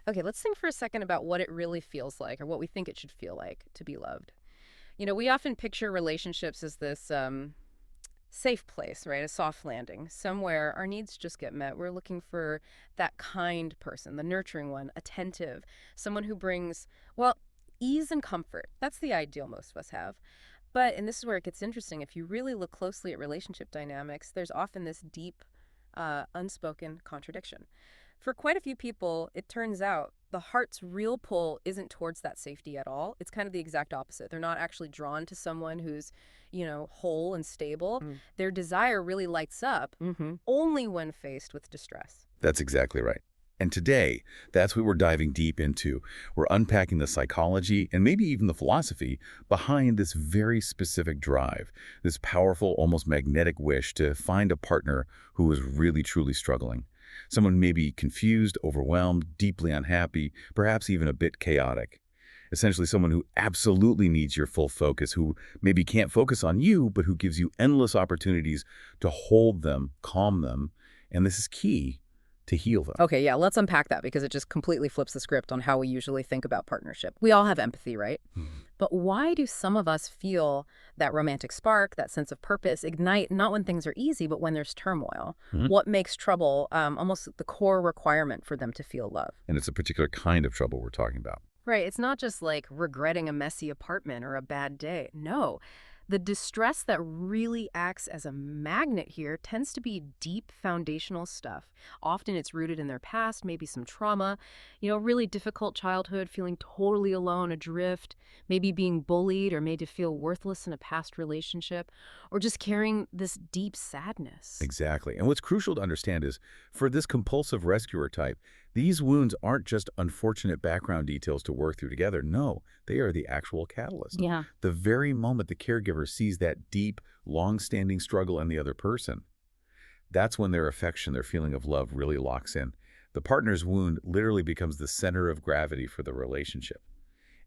Okay, let's think for a second about what it really feels like or what we think it should feel like to be loved. We often picture relationships as this safe place, right? A soft landing, somewhere our needs just get met. We're looking for that kind person, the nurturing one, attentive, someone who brings, well, ease and comfort. That's the ideal most of us have. But, and this is where it gets interesting, if you really look closely at relationship dynamics, there's often this deep, unspoken contradiction. For quite a few people, it turns out the heart's real pull isn't towards that safety at all. It's kind of the exact opposite. They're not actually drawn to someone who's, whole and stable. Their desire really lights up only when faced with distress. That's exactly right. And today, that's what we're diving deep into. We're unpacking the psychology and maybe even the philosophy behind this very specific drive, this powerful, almost magnetic wish to find a partner who is really, truly struggling. Someone maybe confused, overwhelmed, deeply unhappy, perhaps even a bit chaotic. Essentially someone who absolutely needs your full focus, who maybe can't focus on you, but who gives you endless opportunities to hold them, calm them, and this is key, to heal them. Okay, yeah, let's unpack that because it just completely flips the script on how we usually think about partnership. We all have empathy, right? But why do some of us feel that romantic spark, that sense of purpose, ignite not when things are easy, but when there's turmoil? Mhm. What makes trouble almost the core requirement for them to feel love? And it's a particular kind of trouble we're talking about. Right, it's not just like regretting a messy apartment or a bad day. No, the distress that really acts as a magnet here tends to be deep foundational stuff. Often it's rooted in their past, maybe some trauma, really difficult childhood, feeling totally alone, adrift, maybe being bullied or made to feel worthless in a past relationship, or just carrying this deep sadness. Exactly. And what's crucial to understand is, for this compulsive rescuer type, these wounds aren't just unfortunate background details to work through together. No, they are the actual catalyst. Yeah. The very moment the caregiver sees that deep, long-standing struggle in the other person, that's when their affection, their feeling of love really locks in. The partner's wound literally becomes the center of gravity for the relationship.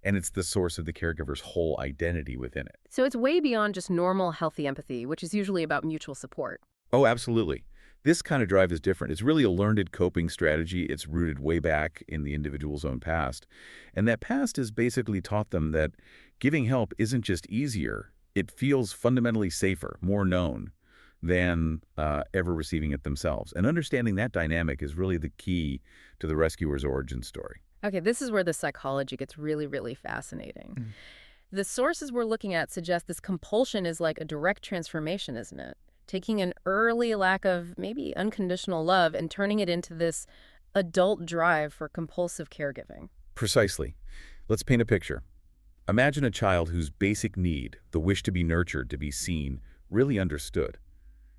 And it's the source of the caregiver's whole identity within it. So it's way beyond just normal, healthy empathy, which is usually about mutual support. Oh, absolutely. This kind of drive is different. It's really a learned coping strategy. It's rooted way back in the individual's own past. And that past has basically taught them that giving help isn't just easier. It feels fundamentally safer, more known than ever receiving it themselves. And understanding that dynamic is really the key to the rescuer's origin story. Okay, this is where the psychology gets really, really fascinating. The sources we're looking at suggest this compulsion is like a direct transformation, isn't it? Taking an early lack of maybe unconditional love and turning it into this adult drive for compulsive caregiving. Precisely. Let's paint a picture. Imagine a child whose basic need, the wish to be nurtured, to be seen, really understood.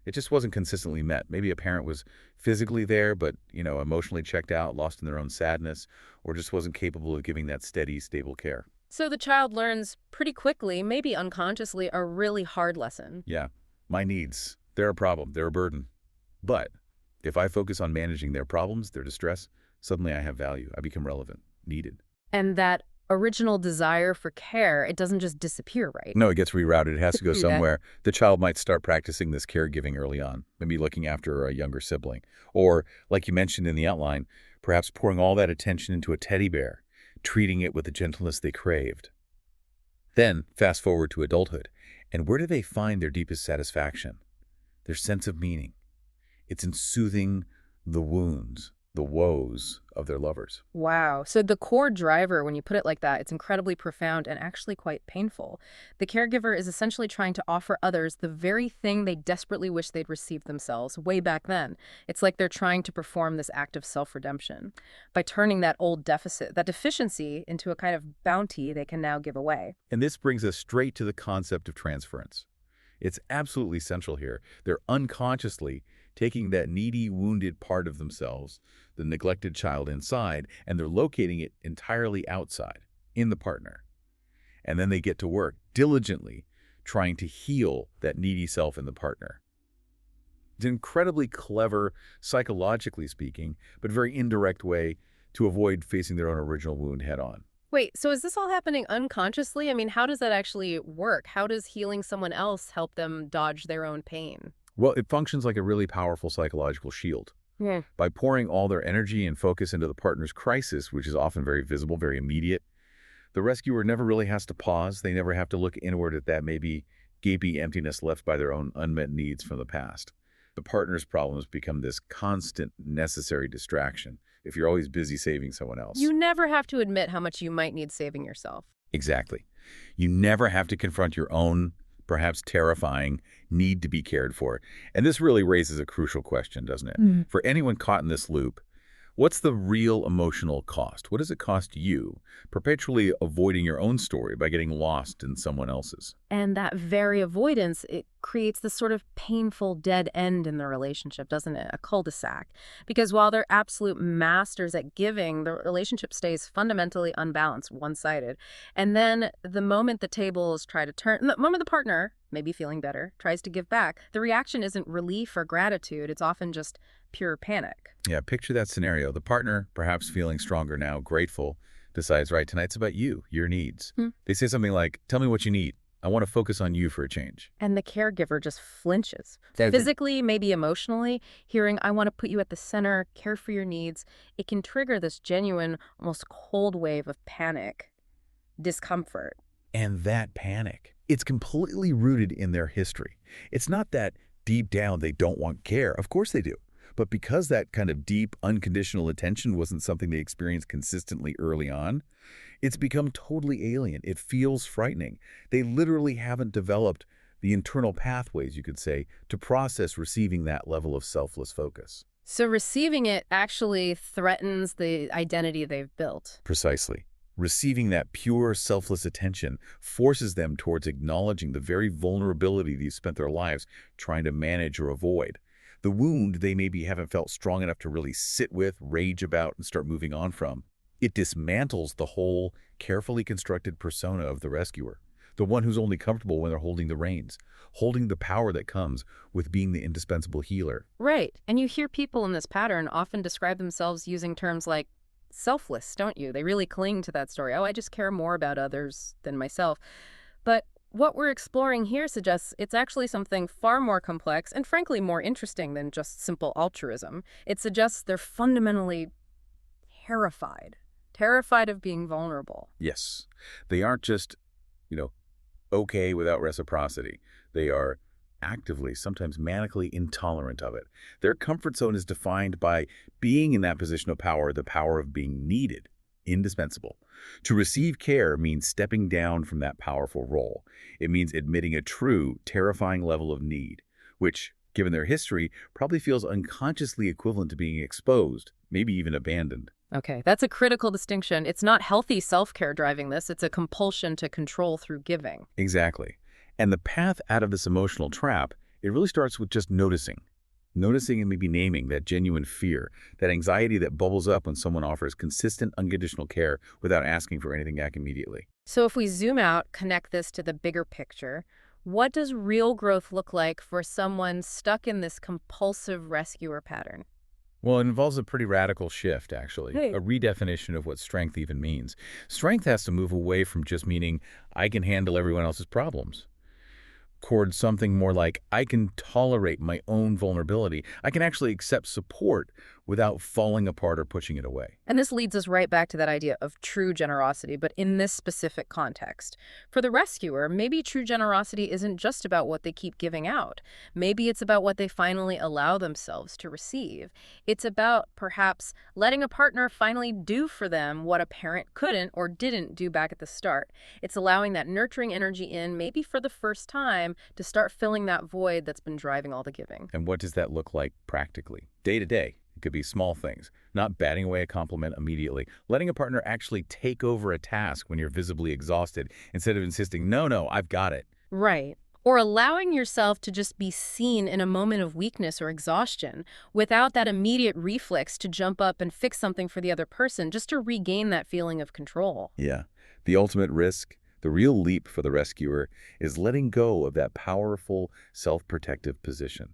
It just wasn't consistently met. Maybe a parent was physically there, but, emotionally checked out, lost in their own sadness, or just wasn't capable of giving that steady, stable care. So the child learns pretty quickly, maybe unconsciously, a really hard lesson. Yeah, my needs, they're a problem, they're a burden. But if I focus on managing their problems, their distress, suddenly I have value. I become relevant, needed. And that original desire for care, it doesn't just disappear, right? No, it gets rerouted. It has to go Yeah. somewhere. The child might start practicing this caregiving early on, maybe looking after a younger sibling. Or, like you mentioned in the outline, perhaps pouring all that attention into a teddy bear, treating it with the gentleness they craved. Then, fast forward to adulthood. And where do they find their deepest satisfaction? Their sense of meaning. It's in soothing the wounds, the woes of their lovers. Wow. So the core driver, when you put it like that, it's incredibly profound and actually quite painful. The caregiver is essentially trying to offer others the very thing they desperately wish they'd received themselves way back then. It's like they're trying to perform this act of self-redemption by turning that old deficit, that deficiency, into a kind of bounty they can now give away. And this brings us straight to the concept of transference. It's absolutely central here. They're unconsciously taking that needy, wounded part of themselves, the neglected child inside, and they're locating it entirely outside, in the partner. And then they get to work diligently trying to heal that needy self in the partner. It's an incredibly clever, psychologically speaking, but very indirect way to avoid facing their own original wound head on. Wait, so is this all happening unconsciously? I mean, how does that actually work? How does healing someone else help them dodge their own pain? Well, it functions like a really powerful psychological shield. Yeah. By pouring all their energy and focus into the partner's crisis, which is often very visible, very immediate, the rescuer never really has to pause. They never have to look inward at that maybe gaping emptiness left by their own unmet needs from the past. The partner's problems become this constant, necessary distraction if you're always busy saving someone else. You never have to admit how much you might need saving yourself. Exactly. You never have to confront your own, perhaps terrifying, need to be cared for. And this really raises a crucial question, doesn't it? For anyone caught in this loop, what's the real emotional cost? What does it cost you, perpetually avoiding your own story by getting lost in someone else's? And that very avoidance, it creates this sort of painful dead end in the relationship, doesn't it? A cul-de-sac. Because while they're absolute masters at giving, the relationship stays fundamentally unbalanced, one-sided. And then the moment the tables try to turn, the moment the partner, maybe feeling better, tries to give back, the reaction isn't relief or gratitude. It's often just pure panic. Yeah, picture that scenario. The partner, perhaps feeling stronger now, grateful, decides, right, tonight's about you, your needs. They say something like, tell me what you need. I want to focus on you for a change. And the caregiver just flinches. Physically, maybe emotionally, hearing, I want to put you at the center, care for your needs, it can trigger this genuine, almost cold wave of panic, discomfort. And that panic, it's completely rooted in their history. It's not that deep down they don't want care. Of course they do. But because that kind of deep, unconditional attention wasn't something they experienced consistently early on, it's become totally alien. It feels frightening. They literally haven't developed the internal pathways, you could say, to process receiving that level of selfless focus. So receiving it actually threatens the identity they've built. Precisely. Receiving that pure, selfless attention forces them towards acknowledging the very vulnerability they've spent their lives trying to manage or avoid. The wound they maybe haven't felt strong enough to really sit with, rage about, and start moving on from. It dismantles the whole carefully constructed persona of the rescuer, the one who's only comfortable when they're holding the reins, holding the power that comes with being the indispensable healer. Right. And you hear people in this pattern often describe themselves using terms like selfless, don't you? They really cling to that story. Oh, I just care more about others than myself. But what we're exploring here suggests it's actually something far more complex and frankly more interesting than just simple altruism. It suggests they're fundamentally terrified of being vulnerable. Yes, they aren't just, okay without reciprocity. They are actively, sometimes manically intolerant of it. Their comfort zone is defined by being in that position of power, the power of being needed, indispensable. To receive care means stepping down from that powerful role. It means admitting a true, terrifying level of need, which, given their history, probably feels unconsciously equivalent to being exposed, maybe even abandoned. Okay, that's a critical distinction. It's not healthy self-care driving this. It's a compulsion to control through giving. Exactly. And the path out of this emotional trap, it really starts with just noticing. Noticing and maybe naming that genuine fear, that anxiety that bubbles up when someone offers consistent, unconditional care without asking for anything back immediately. So if we zoom out, connect this to the bigger picture, what does real growth look like for someone stuck in this compulsive rescuer pattern? Well, it involves a pretty radical shift, actually, Hey. a redefinition of what strength even means. Strength has to move away from just meaning I can handle everyone else's problems, toward something more like I can tolerate my own vulnerability. I can actually accept support without falling apart or pushing it away. And this leads us right back to that idea of true generosity, but in this specific context. For the rescuer, maybe true generosity isn't just about what they keep giving out. Maybe it's about what they finally allow themselves to receive. It's about, perhaps, letting a partner finally do for them what a parent couldn't or didn't do back at the start. It's allowing that nurturing energy in, maybe for the first time, to start filling that void that's been driving all the giving. And what does that look like practically? Day to day. It could be small things, not batting away a compliment immediately, letting a partner actually take over a task when you're visibly exhausted instead of insisting, no, I've got it. Right. Or allowing yourself to just be seen in a moment of weakness or exhaustion without that immediate reflex to jump up and fix something for the other person, just to regain that feeling of control. Yeah. The ultimate risk, the real leap for the rescuer, is letting go of that powerful, self-protective position.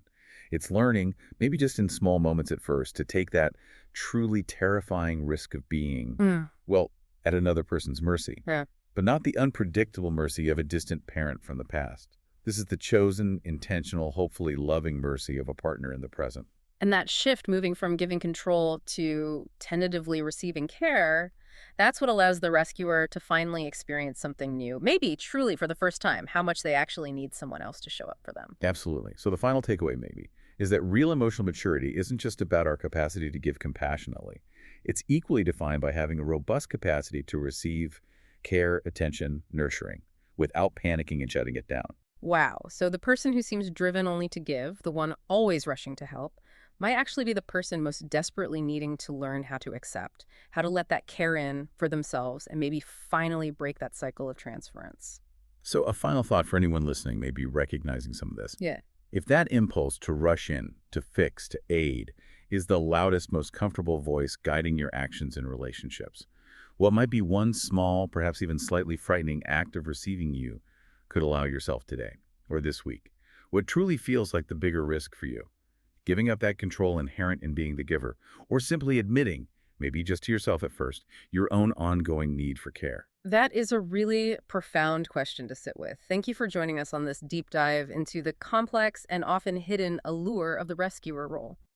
It's learning, maybe just in small moments at first, to take that truly terrifying risk of being, well, at another person's mercy, Yeah. but not the unpredictable mercy of a distant parent from the past. This is the chosen, intentional, hopefully loving mercy of a partner in the present. And that shift moving from giving control to tentatively receiving care, that's what allows the rescuer to finally experience something new. Maybe truly for the first time, how much they actually need someone else to show up for them. Absolutely. So the final takeaway maybe is that real emotional maturity isn't just about our capacity to give compassionately. It's equally defined by having a robust capacity to receive care, attention, nurturing, without panicking and shutting it down. Wow. So the person who seems driven only to give, the one always rushing to help, might actually be the person most desperately needing to learn how to accept, how to let that care in for themselves, and maybe finally break that cycle of transference. So a final thought for anyone listening may be recognizing some of this. Yeah. If that impulse to rush in, to fix, to aid, is the loudest, most comfortable voice guiding your actions in relationships, what might be one small, perhaps even slightly frightening act of receiving you could allow yourself today or this week? What truly feels like the bigger risk for you? Giving up that control inherent in being the giver, or simply admitting, maybe just to yourself at first, your own ongoing need for care? That is a really profound question to sit with. Thank you for joining us on this deep dive into the complex and often hidden allure of the rescuer role.